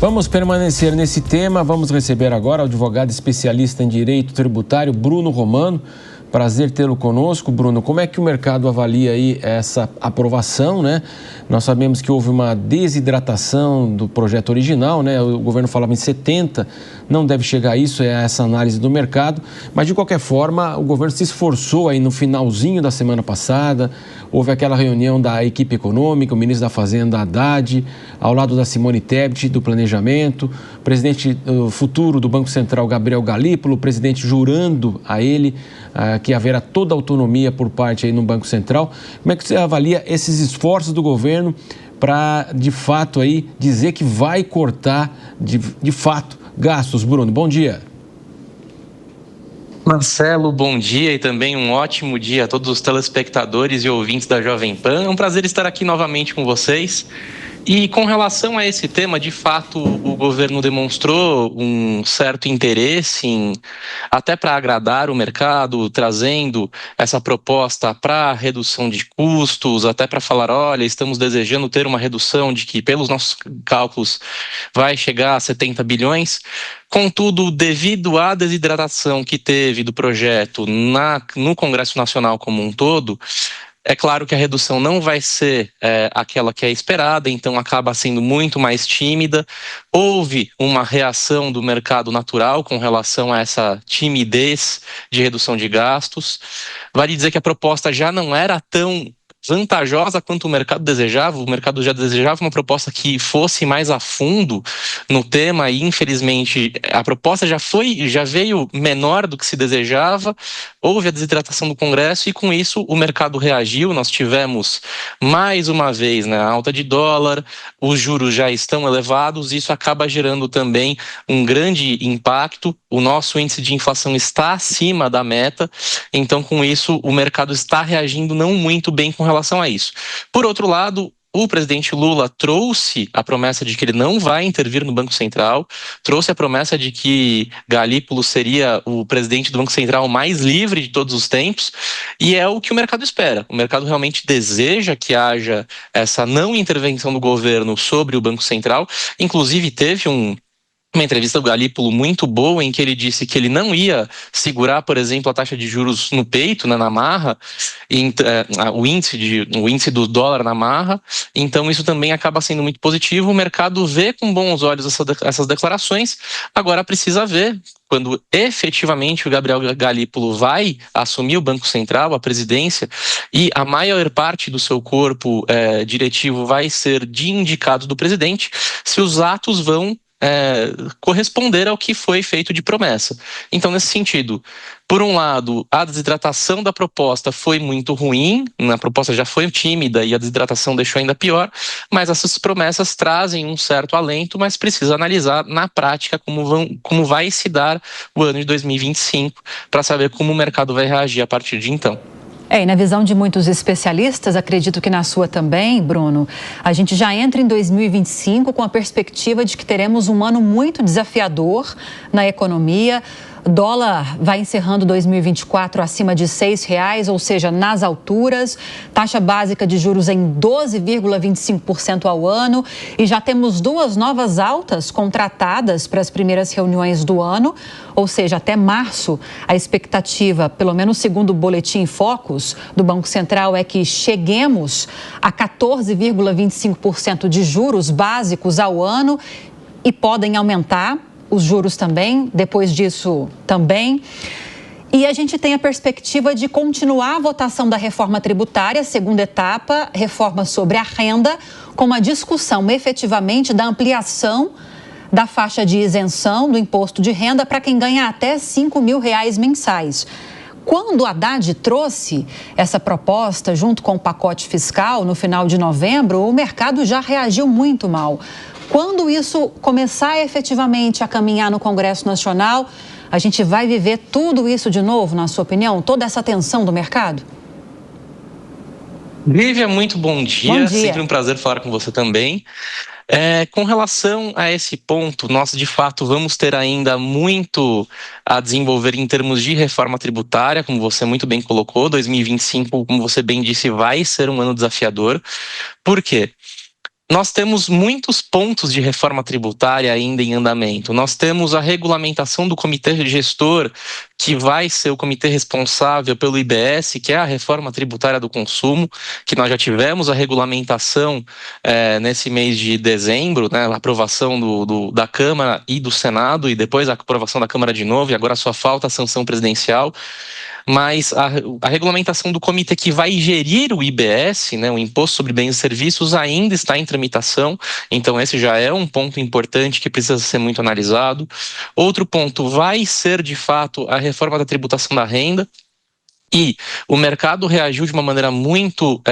Vamos permanecer nesse tema, vamos receber agora o advogado especialista em direito tributário, Bruno Romano. Prazer tê-lo conosco, Bruno. Como é que o mercado avalia aí essa aprovação, né? Nós sabemos que houve uma desidratação do projeto original, né? O governo falava em 70, não deve chegar a isso, é essa análise do mercado. Mas, de qualquer forma, o governo se esforçou aí no finalzinho da semana passada. Houve aquela reunião da equipe econômica, o ministro da Fazenda, Haddad, ao lado da Simone Tebet, do Planejamento, o presidente futuro do Banco Central, Gabriel Galípolo, o presidente jurando a ele que haverá toda a autonomia por parte aí no Banco Central. Como é que você avalia esses esforços do governo para, de fato, aí, dizer que vai cortar, de fato, gastos? Bruno, bom dia. Marcelo, bom dia e também um ótimo dia a todos os telespectadores e ouvintes da Jovem Pan. É um prazer estar aqui novamente com vocês. E com relação a esse tema, de fato, o governo demonstrou um certo interesse até para agradar o mercado, trazendo essa proposta para redução de custos, até para falar, olha, estamos desejando ter uma redução de que, pelos nossos cálculos, vai chegar a 70 bilhões. Contudo, devido à desidratação que teve do projeto no Congresso Nacional como um todo, é claro que a redução não vai ser aquela que é esperada, então acaba sendo muito mais tímida. Houve uma reação do mercado natural com relação a essa timidez de redução de gastos. Vale dizer que a proposta já não era tão vantajosa quanto o mercado desejava. O mercado já desejava uma proposta que fosse mais a fundo no tema e, infelizmente, a proposta já veio menor do que se desejava. Houve a desidratação do Congresso e, com isso, o mercado reagiu. Nós tivemos, mais uma vez, né, a alta de dólar, os juros já estão elevados, isso acaba gerando também um grande impacto. O nosso índice de inflação está acima da meta, então, com isso, o mercado está reagindo não muito bem com relação a isso. Por outro lado, o presidente Lula trouxe a promessa de que ele não vai intervir no Banco Central, trouxe a promessa de que Galípolo seria o presidente do Banco Central mais livre de todos os tempos, e é o que o mercado espera. O mercado realmente deseja que haja essa não intervenção do governo sobre o Banco Central. Inclusive, teve uma entrevista do Galípolo muito boa em que ele disse que ele não ia segurar, por exemplo, a taxa de juros no peito, né, na marra, o índice do dólar na marra. Então isso também acaba sendo muito positivo. O mercado vê com bons olhos essas declarações. Agora precisa ver quando efetivamente o Gabriel Galípolo vai assumir o Banco Central, a presidência, e a maior parte do seu corpo diretivo vai ser de indicados do presidente, se os atos vão corresponder ao que foi feito de promessa. Então, nesse sentido, por um lado, a desidratação da proposta foi muito ruim, a proposta já foi tímida e a desidratação deixou ainda pior, mas essas promessas trazem um certo alento, mas precisa analisar na prática como vai se dar o ano de 2025 para saber como o mercado vai reagir a partir de então. E na visão de muitos especialistas, acredito que na sua também, Bruno, a gente já entra em 2025 com a perspectiva de que teremos um ano muito desafiador na economia. Dólar vai encerrando 2024 acima de R$ 6,00, ou seja, nas alturas. Taxa básica de juros em 12,25% ao ano. E já temos 2 novas altas contratadas para as primeiras reuniões do ano. Ou seja, até março, a expectativa, pelo menos segundo o Boletim Focus do Banco Central, é que cheguemos a 14,25% de juros básicos ao ano e podem aumentar. Os juros também, depois disso também. E a gente tem a perspectiva de continuar a votação da reforma tributária, segunda etapa, reforma sobre a renda, com uma discussão efetivamente da ampliação da faixa de isenção do imposto de renda para quem ganha até R$ 5.000 mensais. Quando o Haddad trouxe essa proposta junto com o pacote fiscal no final de novembro, o mercado já reagiu muito mal. Quando isso começar efetivamente a caminhar no Congresso Nacional, a gente vai viver tudo isso de novo, na sua opinião? Toda essa tensão do mercado? Lívia, muito bom dia. Bom dia. Sempre um prazer falar com você também. Com relação a esse ponto, nós de fato vamos ter ainda muito a desenvolver em termos de reforma tributária, como você muito bem colocou. 2025, como você bem disse, vai ser um ano desafiador. Por quê? Nós temos muitos pontos de reforma tributária ainda em andamento. Nós temos a regulamentação do comitê gestor, que vai ser o comitê responsável pelo IBS, que é a reforma tributária do consumo, que nós já tivemos a regulamentação nesse mês de dezembro, né, a aprovação da Câmara e do Senado, e depois a aprovação da Câmara de novo, e agora só falta a sanção presidencial. Mas a regulamentação do comitê que vai gerir o IBS, né, o Imposto sobre Bens e Serviços, ainda está em tramitação, então esse já é um ponto importante que precisa ser muito analisado. Outro ponto vai ser, de fato, a reforma da tributação da renda, e o mercado reagiu de uma maneira muito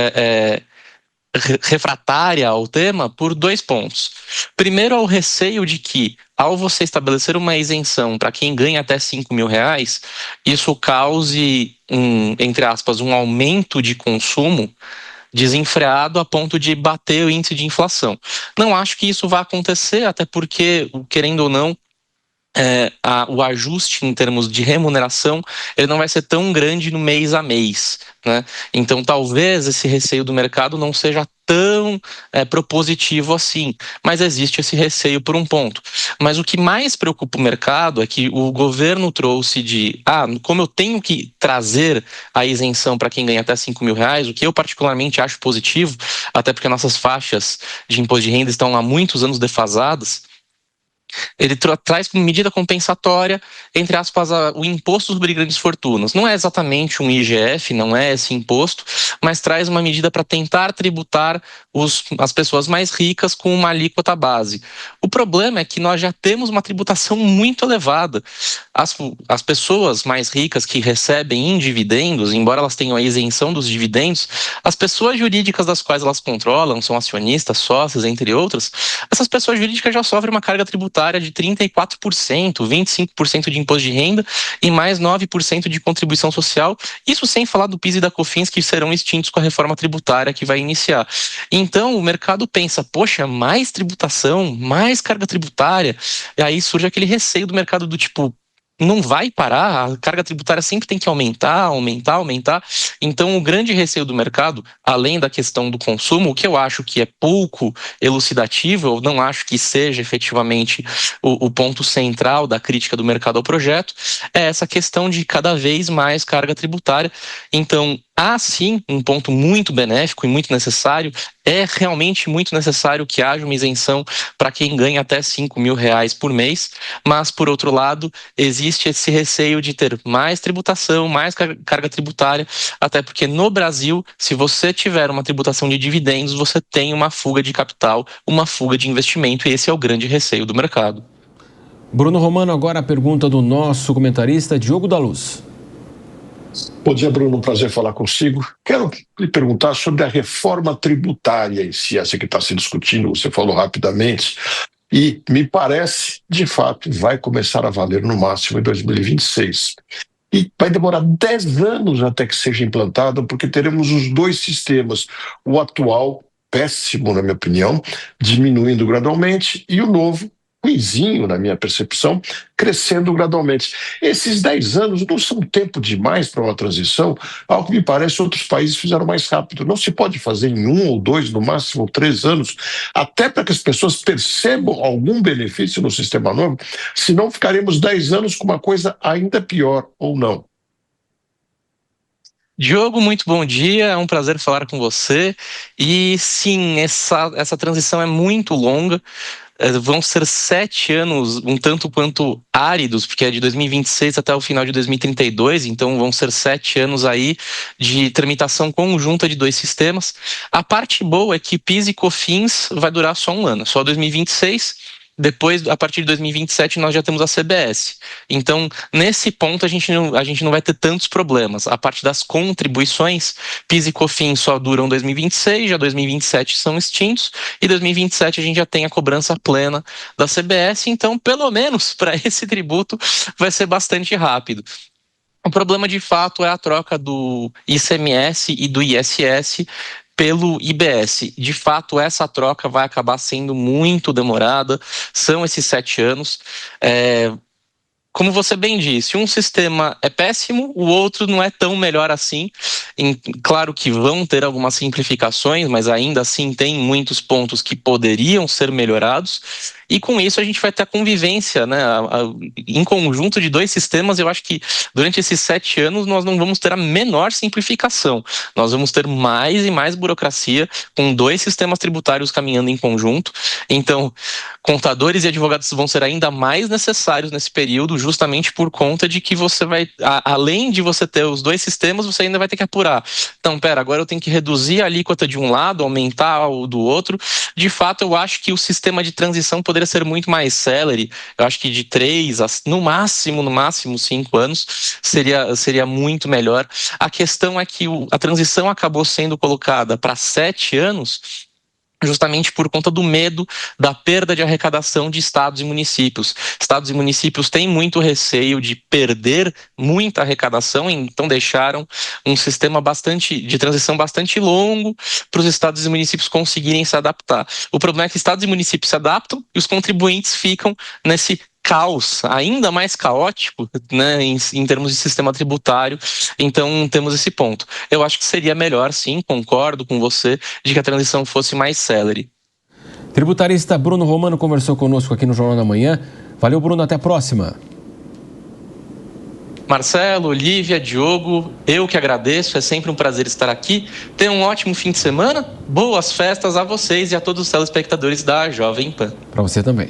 refratária ao tema por 2 pontos. Primeiro, ao receio de que, ao você estabelecer uma isenção para quem ganha até R$5.000, isso cause, entre aspas, um aumento de consumo desenfreado a ponto de bater o índice de inflação. Não acho que isso vá acontecer, até porque, querendo ou não, o ajuste em termos de remuneração ele não vai ser tão grande no mês a mês, né? Então talvez esse receio do mercado não seja tão propositivo assim, mas existe esse receio por um ponto. Mas o que mais preocupa o mercado é que o governo trouxe como eu tenho que trazer a isenção para quem ganha até R$5.000, o que eu particularmente acho positivo, até porque nossas faixas de imposto de renda estão há muitos anos defasadas. Ele traz como medida compensatória, entre aspas, o imposto sobre grandes fortunas. Não é exatamente um IGF, não é esse imposto, mas traz uma medida para tentar tributar as pessoas mais ricas com uma alíquota base. O problema é que nós já temos uma tributação muito elevada. As pessoas mais ricas que recebem em dividendos, embora elas tenham a isenção dos dividendos, as pessoas jurídicas das quais elas controlam, são acionistas, sócios, entre outras, essas pessoas jurídicas já sofrem uma carga tributária de 34%, 25% de imposto de renda e mais 9% de contribuição social. Isso sem falar do PIS e da COFINS, que serão extintos com a reforma tributária que vai iniciar. Então o mercado pensa, poxa, mais tributação, mais carga tributária, e aí surge aquele receio do mercado do tipo, não vai parar, a carga tributária sempre tem que aumentar. Então o grande receio do mercado, além da questão do consumo, o que eu acho que é pouco elucidativo, eu não acho que seja efetivamente o ponto central da crítica do mercado ao projeto, é essa questão de cada vez mais carga tributária. Então há sim um ponto muito benéfico e muito necessário, é realmente muito necessário que haja uma isenção para quem ganha até R$5.000 por mês, mas por outro lado existe esse receio de ter mais tributação, mais carga tributária, até porque no Brasil, se você tiver uma tributação de dividendos, você tem uma fuga de capital, uma fuga de investimento, e esse é o grande receio do mercado. Bruno Romano, agora a pergunta do nosso comentarista Diogo da Luz. Bom dia, Bruno. Um prazer falar consigo. Quero lhe perguntar sobre a reforma tributária em si, essa que está se discutindo, você falou rapidamente, e me parece, de fato, vai começar a valer no máximo em 2026. E vai demorar 10 anos até que seja implantado, porque teremos os 2 sistemas, o atual, péssimo na minha opinião, diminuindo gradualmente, e o novo, ruinzinho na minha percepção, crescendo gradualmente. Esses 10 anos não são tempo demais para uma transição, ao que me parece outros países fizeram mais rápido. Não se pode fazer em 1 ou 2, no máximo 3 anos, até para que as pessoas percebam algum benefício no sistema novo, senão ficaremos 10 anos com uma coisa ainda pior, ou não. Diogo, muito bom dia, é um prazer falar com você. E sim, essa transição é muito longa. Vão ser 7 anos um tanto quanto áridos, porque é de 2026 até o final de 2032, então vão ser 7 anos aí de tramitação conjunta de 2 sistemas. A parte boa é que PIS e COFINS vai durar só 1 ano, só 2026. Depois, a partir de 2027, nós já temos a CBS. Então, nesse ponto, a gente não vai ter tantos problemas. A parte das contribuições, PIS e COFINS só duram 2026, já 2027 são extintos, e 2027 a gente já tem a cobrança plena da CBS. Então, pelo menos para esse tributo, vai ser bastante rápido. O problema, de fato, é a troca do ICMS e do ISS pelo IBS. De fato, essa troca vai acabar sendo muito demorada, são esses 7 anos. como você bem disse, um sistema é péssimo, o outro não é tão melhor assim. Claro que vão ter algumas simplificações, mas ainda assim tem muitos pontos que poderiam ser melhorados. E com isso a gente vai ter a convivência, né, em conjunto de dois sistemas. Eu acho que durante esses 7 anos nós não vamos ter a menor simplificação. Nós vamos ter mais e mais burocracia com 2 sistemas tributários caminhando em conjunto. Então, contadores e advogados vão ser ainda mais necessários nesse período, justamente por conta de que você vai, além de você ter os 2 sistemas, você ainda vai ter que apurar. Então, agora eu tenho que reduzir a alíquota de um lado, aumentar o do outro. De fato, eu acho que o sistema de transição poderia ser muito mais célere. Eu acho que de 3 a, no máximo 5 anos seria muito melhor. A questão é que a transição acabou sendo colocada para 7 anos, justamente por conta do medo da perda de arrecadação de estados e municípios. Estados e municípios têm muito receio de perder muita arrecadação, então deixaram um sistema de transição bastante longo para os estados e municípios conseguirem se adaptar. O problema é que estados e municípios se adaptam e os contribuintes ficam nesse caos ainda mais caótico, né, em termos de sistema tributário. Então temos esse ponto. Eu acho que seria melhor, sim, concordo com você, de que a transição fosse mais célere. Tributarista Bruno Romano conversou conosco aqui no Jornal da Manhã. Valeu, Bruno, até a próxima. Marcelo, Olívia, Diogo, eu que agradeço, é sempre um prazer estar aqui. Tenham um ótimo fim de semana, boas festas a vocês e a todos os telespectadores da Jovem Pan. Para você também.